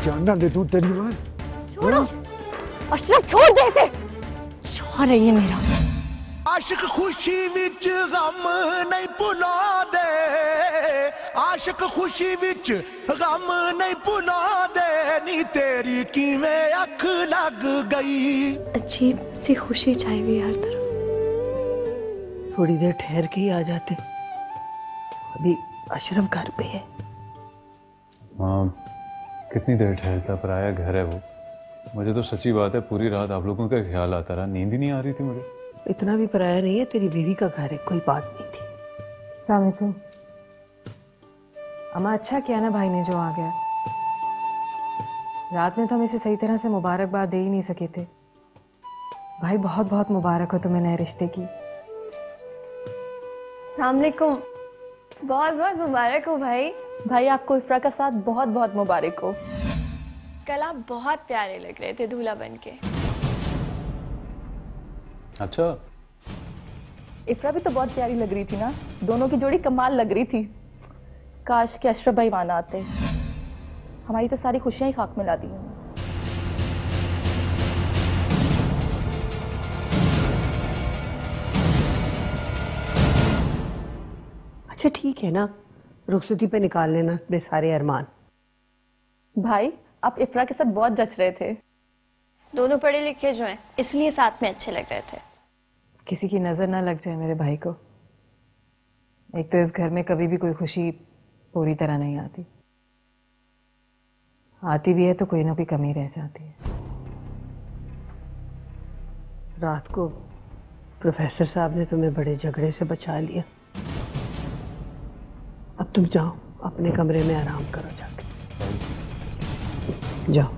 जान ना दे दूं तेरी मां। छोड़ो अशरफ, छोड़ दे इसे। शौहर है ये मेरा। आशिक खुशी विच गम नहीं भुला दे, आशिक खुशी विच गम नहीं भुला दे, नी तेरी किवें अख लग गई। अजीब सी खुशी छाई हुई हर तरफ। थोड़ी देर ठहर के ही आ जाते, अभी अशरफ घर पे है। हाँ, कितनी देर ठहरता, पराया घर है वो। मुझे तो सच्ची बात है पूरी रात आप लोगों का ख्याल आता रहा, नींद ही नहीं आ रही थी मुझे। इतना भी पराया नहीं है, तेरी बीवी का घर है, कोई बात नहीं थी। अस्सलामुअलैकुम। अम्मा अच्छा किया ना भाई ने जो आ गया। रात में तो हम इसे सही तरह से मुबारकबाद दे ही नहीं सके थे। भाई बहुत बहुत मुबारक हो तुम्हें नए रिश्ते की। अस्सलामुअलैकुम। बहुत बहुत मुबारक हो भाई। भाई आपको इफ्रा का साथ बहुत बहुत मुबारक हो। कल आप बहुत प्यारे लग रहे थे दूल्हा बनके। अच्छा, इफ्रा भी तो बहुत प्यारी लग रही थी ना, दोनों की जोड़ी कमाल लग रही थी। काश के अशरफ भाई वहां आते, हमारी तो सारी खुशियां ही खाक में ला दी। अच्छा ठीक है ना, रुखसती पे निकाल लेना अपने सारे अरमान। भाई आप इफ्रा के साथ बहुत जच रहे थे। दोनों पढ़े लिखे जो हैं, इसलिए साथ में अच्छे लग रहे थे। किसी की नजर ना लग जाए मेरे भाई को। एक तो इस घर में कभी भी कोई खुशी पूरी तरह नहीं आती, आती भी है तो कोई ना कोई कमी रह जाती है। रात को प्रोफेसर साहब ने तुम्हें बड़े झगड़े से बचा लिया। अब तुम जाओ अपने कमरे में आराम करो, जाके जाओ।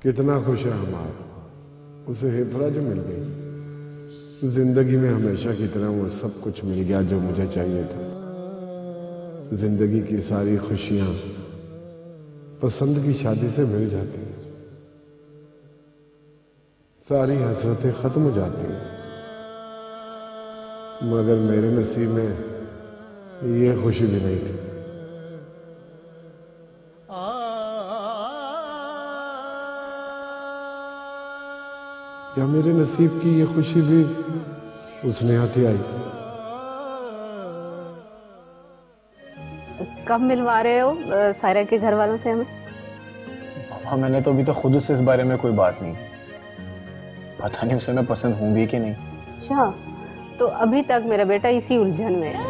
कितना खुश है हमारा, उसे हिफ्रा जो मिल गई। जिंदगी में हमेशा की तरह वो सब कुछ मिल गया जो मुझे चाहिए था। जिंदगी की सारी खुशियां पसंद की शादी से मिल जाती हैं, सारी हसरतें खत्म हो जाती हैं, मगर मेरे नसीब में ये खुशी भी नहीं थी। या मेरे नसीब की ये खुशी भी उसने हाथी आई। कब मिलवा रहे हो सायरा के घर वालों से हमें? हाँ, मैंने तो अभी तो खुद उससे इस बारे में कोई बात नहीं। पता नहीं उसे मैं पसंद हूँ भी कि नहीं। अच्छा, तो अभी तक मेरा बेटा इसी उलझन में है।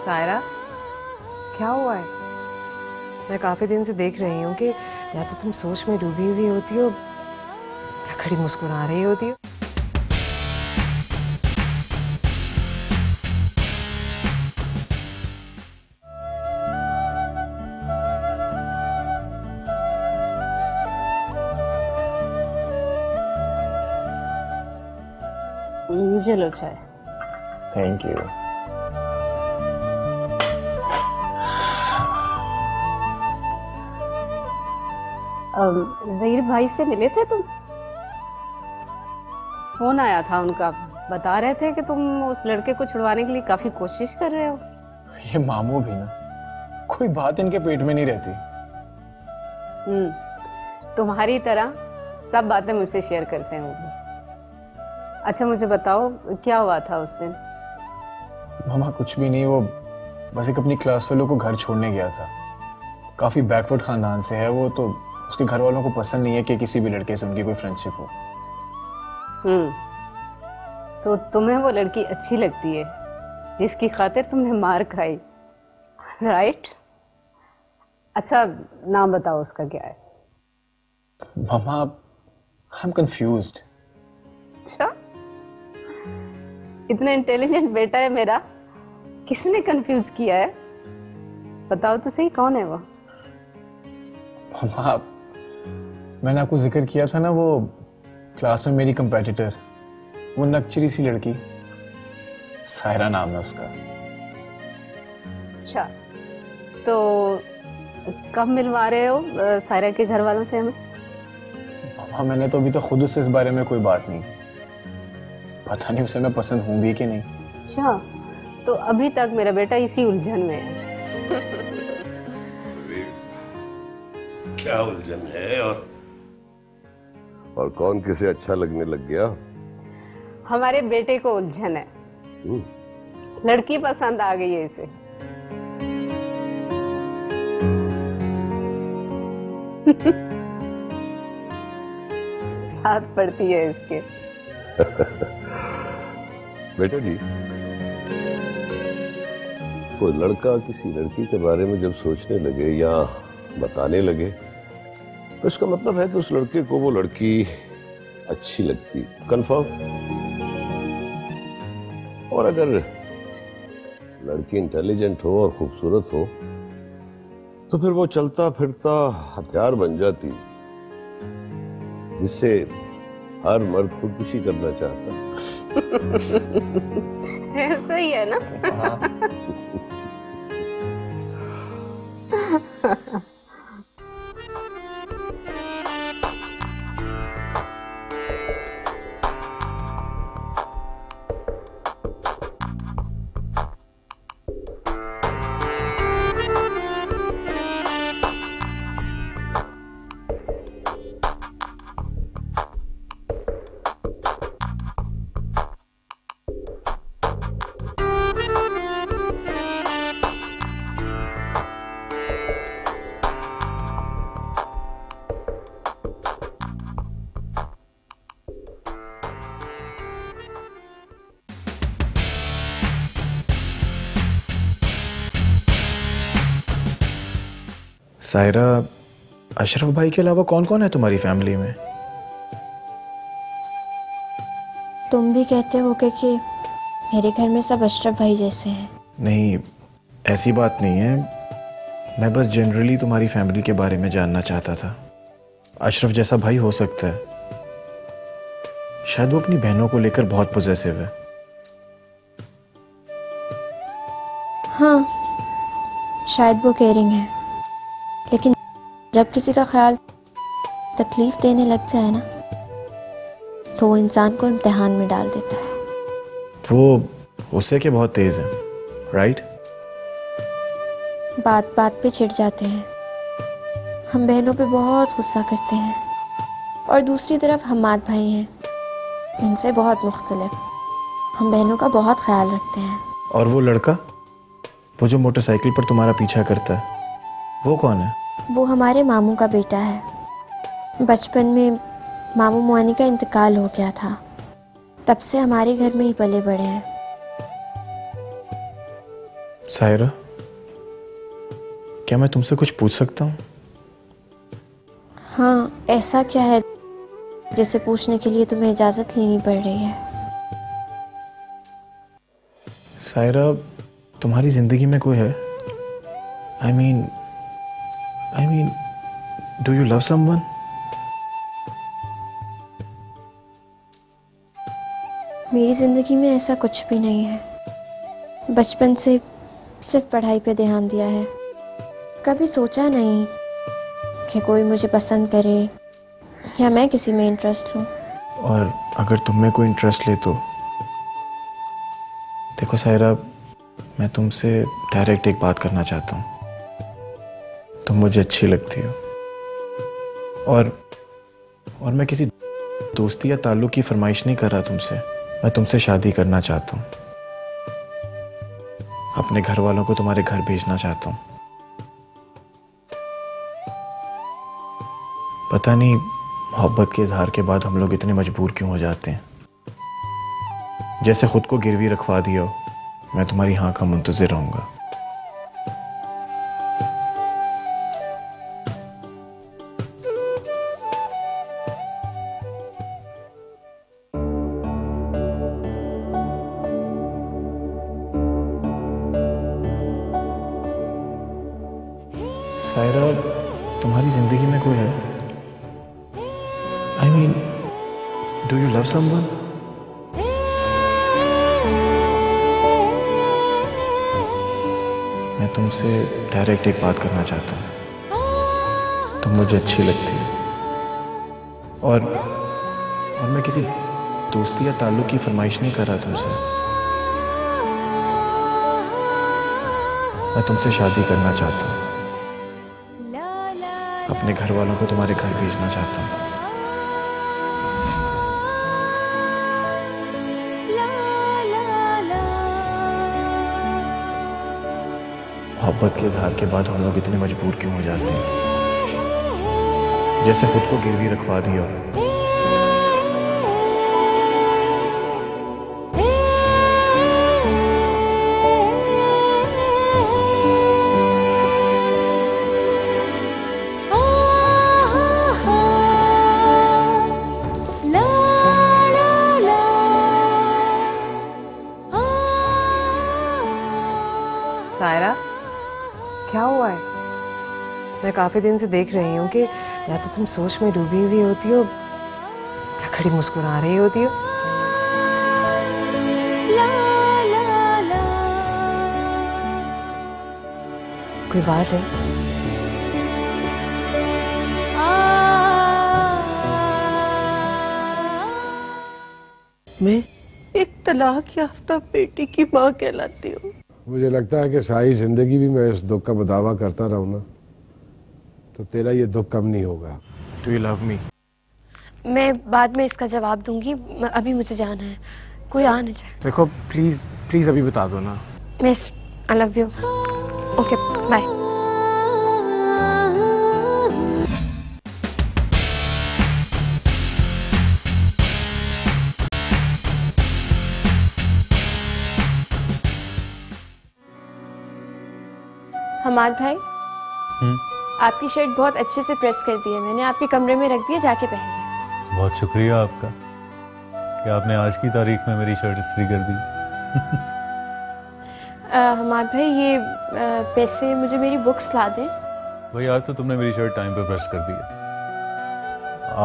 सायरा, क्या हुआ है? मैं काफी दिन से देख रही हूँ कि या तो तुम सोच में डूबी हुई होती हो या खड़ी मुस्कुरा रही होती हो। चलो चाय। Thank you. ज़हीर भाई से मिले थे तुम? फोन आया था उनका, बता रहे थे कि तुम उस लड़के को छुड़वाने के लिए काफी कोशिश कर रहे हो। ये मामू भी ना, कोई बात इनके पेट में नहीं रहती। तुम्हारी तरह सब बातें मुझसे शेयर करते हैं वो भी। अच्छा मुझे बताओ क्या हुआ था उस दिन? मामा कुछ भी नहीं, वो बस एक अपनी क्लास फेलो को घर छोड़ने गया था। काफी बैकवर्ड खानदान से है वो, तो उसके घर वालों को पसंद नहीं है कि किसी भी लड़के से उनकी कोई फ्रेंडशिप हो। तो तुम्हें वो लड़की अच्छी लगती है जिसकी खातिर तुमने मार खाई, राइट? अच्छा नाम बताओ उसका क्या है? मामा आई एम कंफ्यूज्ड। अच्छा, इतना इंटेलिजेंट बेटा है मेरा, किसने कंफ्यूज किया है? बताओ तो सही, कौन है वो? मामा मैंने आपको जिक्र किया था ना, वो क्लास में मेरी कंपेटिटर, वो नकचरी सी लड़की सायरा नाम है उसका। अच्छा, तो कब मिलवा रहे हो सायरा के घर वालों से हमें? मामा मैंने तो अभी तो खुद उससे इस बारे में कोई बात नहीं, पता नहीं उसे मैं पसंद हूँ भी कि नहीं। अच्छा, तो अभी तक मेरा बेटा इसी उलझन में है। क्या उलझन है और कौन किसे अच्छा लगने लग गया? हमारे बेटे को उलझन है, लड़की पसंद आ गई है इसे। साथ पड़ती है इसके। बेटा जी, कोई लड़का किसी लड़की के बारे में जब सोचने लगे या बताने लगे तो इसका मतलब है कि उस लड़के को वो लड़की अच्छी लगती, कंफर्म। और अगर लड़की इंटेलिजेंट हो और खूबसूरत हो तो फिर वो चलता फिरता हथियार बन जाती जिससे हर मर्द खुदकुशी करना चाहता। ऐसा ही है ना? सायरा, अशरफ भाई के अलावा कौन कौन है तुम्हारी फैमिली में? तुम भी कहते हो कि मेरे घर में सब अशरफ भाई जैसे हैं। नहीं, ऐसी बात नहीं है, मैं बस जनरली तुम्हारी फैमिली के बारे में जानना चाहता था। अशरफ जैसा भाई हो सकता है, शायद वो अपनी बहनों को लेकर बहुत पॉजेसिव है। हाँ, शायद वो केयरिंग है, लेकिन जब किसी का ख्याल तकलीफ देने लग जाए ना तो वो इंसान को इम्तिहान में डाल देता है। वो उससे के बहुत तेज है, राइट? बात बात पे चिढ़ जाते हैं, हम बहनों पे बहुत गुस्सा करते हैं, और दूसरी तरफ हमाद भाई हैं, इनसे बहुत मुख्तलिफ, हम बहनों का बहुत ख्याल रखते हैं। और वो लड़का, वो जो मोटरसाइकिल पर तुम्हारा पीछा करता है, वो कौन है? वो हमारे मामू का बेटा है। बचपन में मामू मुआनी का इंतकाल हो गया था, तब से हमारे घर में ही पले बड़े हैं। सायरा, क्या मैं तुमसे कुछ पूछ सकता हूँ? हाँ, ऐसा क्या है जिसे पूछने के लिए तुम्हें इजाजत लेनी पड़ रही है? सायरा, तुम्हारी जिंदगी में कोई है? I mean, do you love someone? मेरी जिंदगी में ऐसा कुछ भी नहीं है। बचपन से सिर्फ पढ़ाई पे ध्यान दिया है, कभी सोचा नहीं कि कोई मुझे पसंद करे या मैं किसी में इंटरेस्ट लूं। और अगर तुम में कोई इंटरेस्ट ले तो देखो सायरा, मैं तुमसे डायरेक्ट एक बात करना चाहता हूँ। तुम मुझे अच्छी लगती हो, और मैं किसी दोस्ती या ताल्लुक की फरमाइश नहीं कर रहा तुमसे। मैं तुमसे शादी करना चाहता हूँ, अपने घर वालों को तुम्हारे घर भेजना चाहता हूँ। पता नहीं मोहब्बत के इजहार के बाद हम लोग इतने मजबूर क्यों हो जाते हैं, जैसे खुद को गिरवी रखवा दिया हो। मैं तुम्हारी हाँ का मुंतज़िर रहूंगा। सायरा, तुम्हारी जिंदगी में कोई है? I mean, do you love someone? तुमसे डायरेक्ट एक बात करना चाहता हूँ। तुम मुझे अच्छी लगती हो और मैं किसी दोस्ती या ताल्लुक की फरमाइश नहीं कर रहा तुमसे। मैं तुमसे शादी करना चाहता हूँ। अपने घर वालों को तुम्हारे घर भेजना चाहता हूँ। मोहब्बत के इजहार के बाद हम लोग इतने मजबूर क्यों हो जाते हैं, जैसे खुद को गिरवी रखवा दिया हो। सायरा, क्या हुआ है? मैं काफी दिन से देख रही हूँ कि या तो तुम सोच में डूबी हुई होती हो या खड़ी मुस्कुरा रही होती हो। कोई बात है? मैं एक तलाक याफ्ता बेटी की माँ कहलाती हूँ। मुझे लगता है कि सारी जिंदगी भी मैं इस दुख का बदावा करता रहूं ना, तो तेरा ये दुख कम नहीं होगा। Do you love me? मैं बाद में इसका जवाब दूंगी, अभी मुझे जाना है, कोई आ न जाए। देखो प्लीज प्लीज अभी बता दो ना। Miss, I love you. Okay, bye. Hamad भाई, आपकी शर्ट बहुत अच्छे से प्रेस कर दी है मैंने, आपके कमरे में रख दिया, जाके पहनिए। बहुत शुक्रिया आपका कि आपने आज की तारीख में मेरी शर्ट इस्त्री कर दी। हमाद भाई, ये पैसे मुझे मेरी बुक्स ला दें। भाई आज तो तुमने मेरी शर्ट टाइम पे प्रेस कर दी है।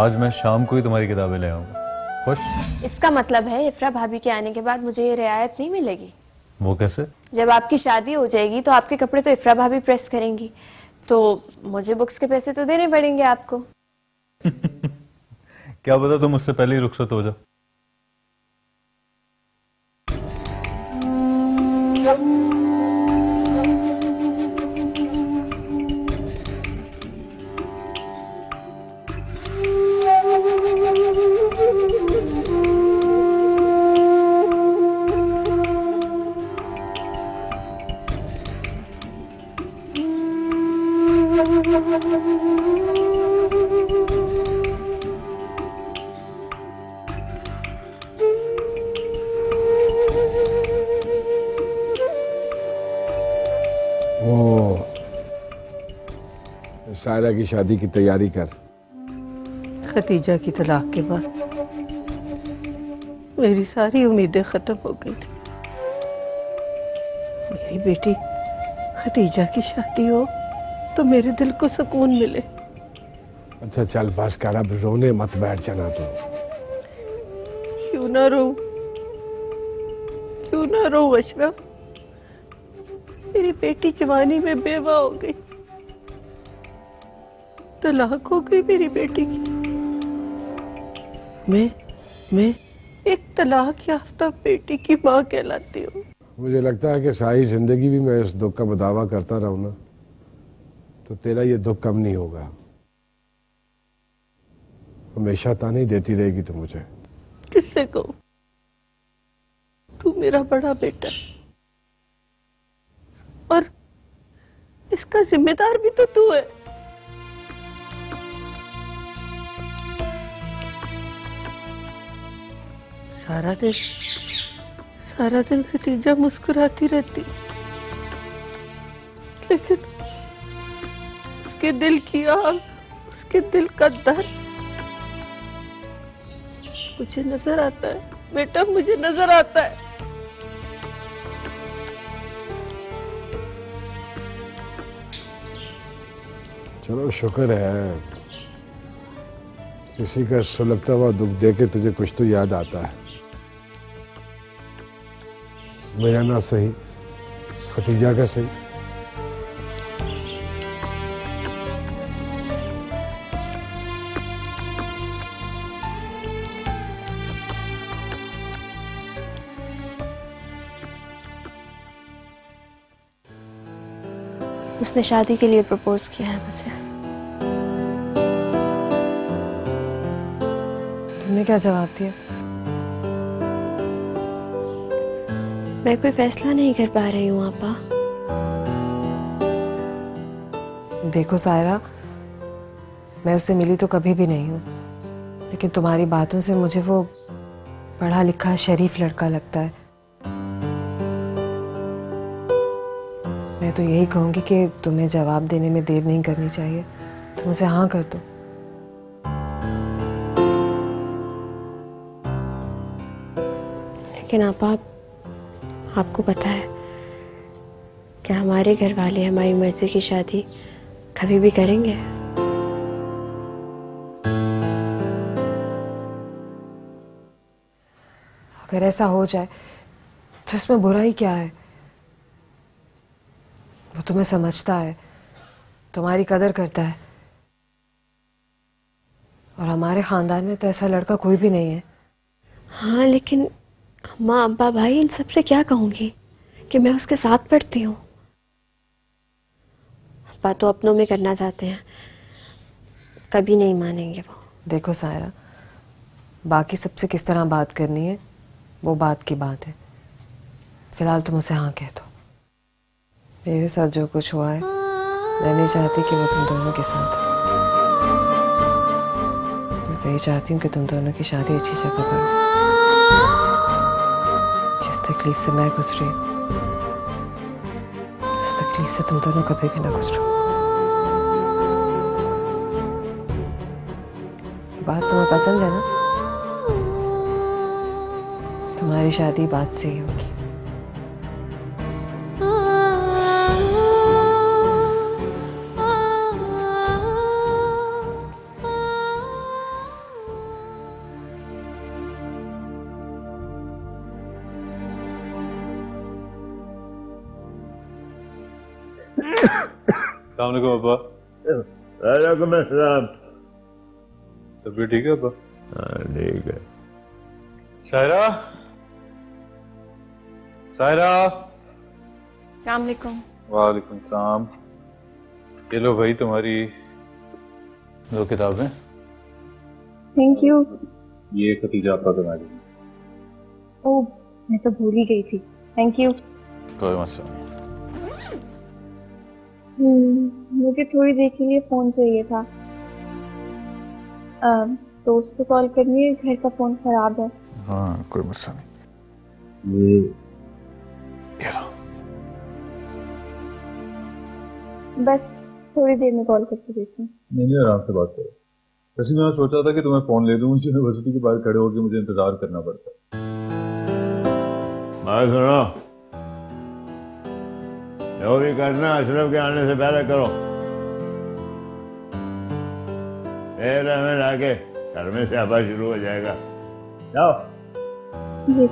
आज मैं शाम को ही तुम्हारी किताबें ले आऊंगा। खुश? इसका मतलब है इफ्रा भाभी के आने के बाद मुझे ये रियायत नहीं मिलेगी। वो कैसे? जब आपकी शादी हो जाएगी तो आपके कपड़े तो इफ्रा भाभी प्रेस करेंगी, तो मुझे बुक्स के पैसे तो देने पड़ेंगे आपको। क्या पता तुम मुझसे पहले ही रुखसत हो जाओ। सायरा की शादी की तैयारी कर। खतीजा की तलाक के बाद मेरी सारी उम्मीदें खत्म हो गई थी। मेरी बेटी खतीजा की शादी हो तो मेरे दिल को सुकून मिले। अच्छा चल बस कर, अब रोने मत बैठ जाना तू। क्यों ना रो, क्यों ना रो अशरफ। मेरी बेटी जवानी में बेवा हो गई, तलाक हो गई मेरी बेटी की। मैं एक तलाक याफ्ता बेटी की माँ कहलाती हूँ। मुझे लगता है कि सारी जिंदगी भी मैं इस दुख का बदावा करता रहूं ना, तो तेरा ये दुख कम नहीं होगा। हमेशा ताने देती रहेगी तू मुझे। किससे कहूं? तू मेरा बड़ा बेटा और इसका जिम्मेदार भी तो तू है। सारा दिन खतीजा मुस्कुराती रहती, लेकिन उसके दिल की आग, उसके दिल का दर्द मुझे नजर आता है बेटा, मुझे नजर आता है। चलो शुक्र है, किसी का सुलगता हुआ दुख देके तुझे कुछ तो याद आता है। मेरा ना सही, खतीजा का सही। उसने शादी के लिए प्रपोज किया है मुझे। तुमने क्या जवाब दिया? मैं कोई फैसला नहीं कर पा रही हूँ आपा। देखो सायरा, मैं उससे मिली तो कभी भी नहीं हूँ, लेकिन तुम्हारी बातों से मुझे वो पढ़ा लिखा शरीफ लड़का लगता है। मैं तो यही कहूंगी कि तुम्हें जवाब देने में देर नहीं करनी चाहिए। तुम उसे हाँ कर दो। लेकिन आपको पता है क्या हमारे घर वाले हमारी मर्जी की शादी कभी भी करेंगे? अगर ऐसा हो जाए तो इसमें बुराई क्या है? वो तुम्हें समझता है, तुम्हारी कदर करता है, और हमारे खानदान में तो ऐसा लड़का कोई भी नहीं है। हाँ, लेकिन अम्मा अब्बा भाई इन सबसे क्या कहूंगी कि मैं उसके साथ पढ़ती हूँ। अब्बा तो अपनों में करना चाहते हैं, कभी नहीं मानेंगे वो। देखो सायरा, बाकी सबसे किस तरह बात करनी है वो बात की बात है। फिलहाल तुम उसे हाँ कह दो। मेरे साथ जो कुछ हुआ है, मैं नहीं चाहती कि वो तुम दोनों के साथ हो। मैं तो ये चाहती हूँ कि तुम दोनों की शादी अच्छी जगह करो। जिस तकलीफ से मैं गुजरी, उस तकलीफ से तुम दोनों कभी भी ना गुजरो। बात तुम्हें पसंद है ना? तुम्हारी शादी बात से ही होगी। अस्सलामुअलैकुम अब्बा। वालेकुम अस्सलाम। तबीयत ठीक है अब्बा? हाँ ठीक है। सायरा, सायरा। अस्सलाम वालेकुम। वालेकुम सलाम। ये लो भाई तुम्हारी 2 किताबें। Thank you. ये खतीजा आपका तुम्हारी। ओह, मैं तो भूल ही गई थी। Thank you. कोई मसला नहीं। मुझे थोड़ी देर के लिए फोन चाहिए था। दोस्त को कॉल करनी है, घर का फोन खराब है। हाँ कोई मसला नहीं। ये लो। बस थोड़ी देर में कॉल करके देखूं। नहीं आराम से बात करो। वैसे मैं सोचा था कि तुम्हें फोन ले दूं, यूनिवर्सिटी के बाहर खड़े होकर मुझे इंतजार करना पड़ता। बात सुनो, जो भी करना अशरफ के आने से पहले करो। फिर हमें लाके घर में से आवाज शुरू हो जाएगा। जाओ। जी।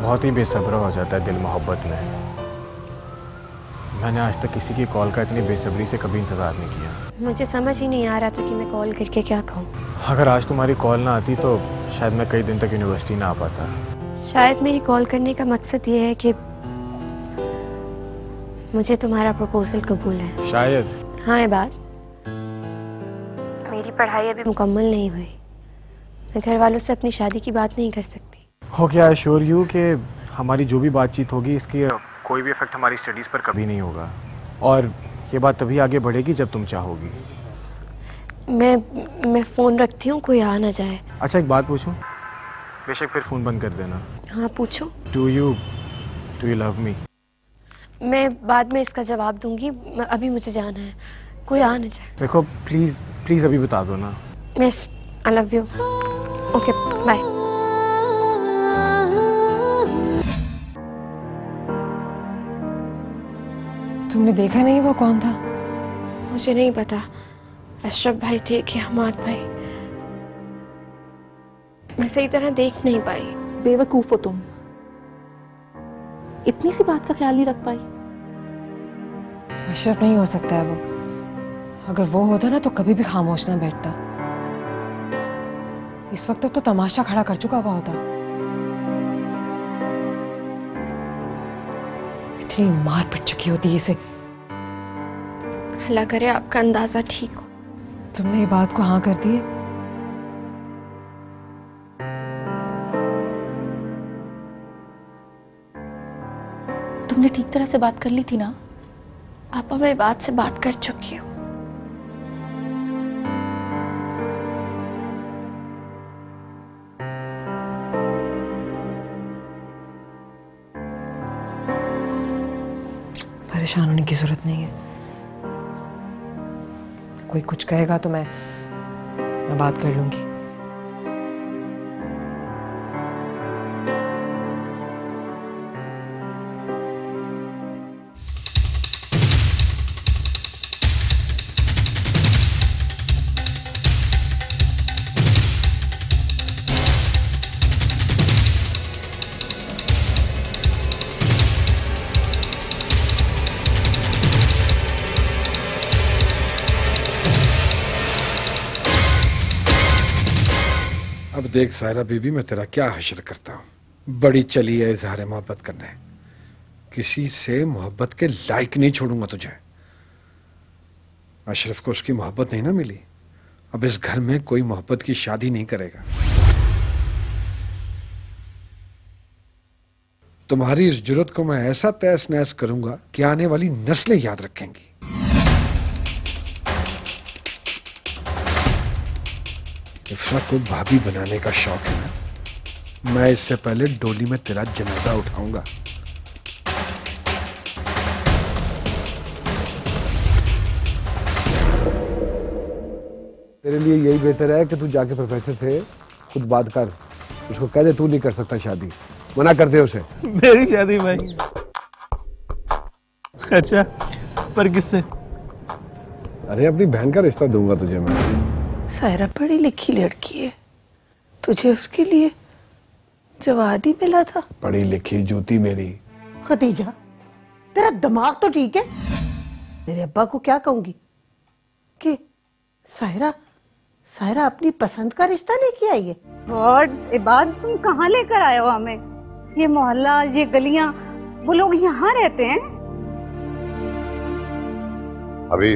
बहुत ही बेसब्र हो जाता है दिल मोहब्बत में। मैंने आज तक किसी की कॉल का इतनी बेसब्री से कभी इंतजार नहीं किया। मुझे समझ ही नहीं आ रहा था कि मैं कॉल करके क्या कहूँ। अगर आज तुम्हारी कॉल ना आती तो शायद मैं कई दिन तक यूनिवर्सिटी ना आ पाता। शायद मेरी कॉल करने का मकसद ये है कि मुझे तुम्हारा प्रपोजल कबूल है। शायद। हाँ, ये बात, मेरी पढ़ाई अभी मुकम्मल नहीं हुई। मैं घर वालों से अपनी शादी की बात नहीं कर सकती। हो क्या एश्योर यू कि हमारी जो भी बातचीत होगी इसकी कोई भी इफेक्ट हमारी स्टडीज़ पर कभी नहीं होगा, और ये बात तभी आगे बढ़ेगी जब तुम चाहोगी। मैं फ़ोन रखती हूँ, कोई आ ना जाए। अच्छा एक बात पूछूं? बेशक फिर फ़ोन बंद कर देना। हाँ पूछो। Do you love me? मैं बाद में इसका जवाब दूंगी, अभी मुझे जाना है, कोई आ ना जाए। देखो प्लीज़ प्लीज़ अभी बता दो ना। Yes, I love you. Okay bye. तुमने देखा नहीं वो कौन था? मुझे नहीं पता, अशरफ भाई थे कि हमाद भाई। मैं सही तरह देख नहीं पाई। बेवकूफ हो तुम, इतनी सी बात का ख्याल नहीं रख पाई। अशरफ नहीं हो सकता है वो। अगर वो होता ना तो कभी भी खामोश ना बैठता। इस वक्त तो तमाशा खड़ा कर चुका हुआ होता। कितनी मार पड़ चुकी होती है इसे। अल्लाह करे आपका अंदाजा ठीक हो। तुमने ये बात को हाँ कर दी है? तुमने ठीक तरह से बात कर ली थी ना? पापा मैं बात से बात कर चुकी हूँ। परेशान होने की जरूरत नहीं है। कोई कुछ कहेगा तो मैं बात कर लूंगी। अब देख सायरा बीबी, मैं तेरा क्या हश्र करता हूँ। बड़ी चली है इजहार मोहब्बत करने, किसी से मोहब्बत के लायक नहीं छोड़ूंगा तुझे। अशरफ को उसकी मोहब्बत नहीं ना मिली, अब इस घर में कोई मोहब्बत की शादी नहीं करेगा। तुम्हारी इस जुर्रत को मैं ऐसा तहस नहस करूंगा कि आने वाली नस्लें याद रखेंगी। इफ्रा को भाभी बनाने का शौक है ना, मैं इससे पहले डोली में तेरा जनाजा उठाऊंगा। तेरे लिए यही बेहतर है कि तू जाके प्रोफेसर से खुद बात कर, उसको कह दे तू नहीं कर सकता शादी, मना कर दे उसे। मेरी शादी भाई? अच्छा, पर किससे? अरे अपनी बहन का रिश्ता दूंगा तुझे मैं। सायरा पढ़ी लिखी लड़की है, तुझे उसके लिए जवाब ही मिला था। पढ़ी लिखी जूती मेरी। खदीजा, तेरा दिमाग तो ठीक है। तेरे अब्बा को क्या कहूंगी कि सायरा अपनी पसंद का रिश्ता लेके आई है। गॉड, ये बात तुम कहाँ लेकर आए हो हमें? ये मोहल्ला, ये गलियां, वो लोग यहाँ रहते हैं? अभी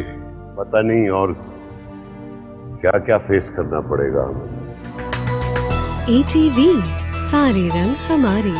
पता नहीं और क्या क्या फेस करना पड़ेगा हमें। ATV, सारे रंग हमारे।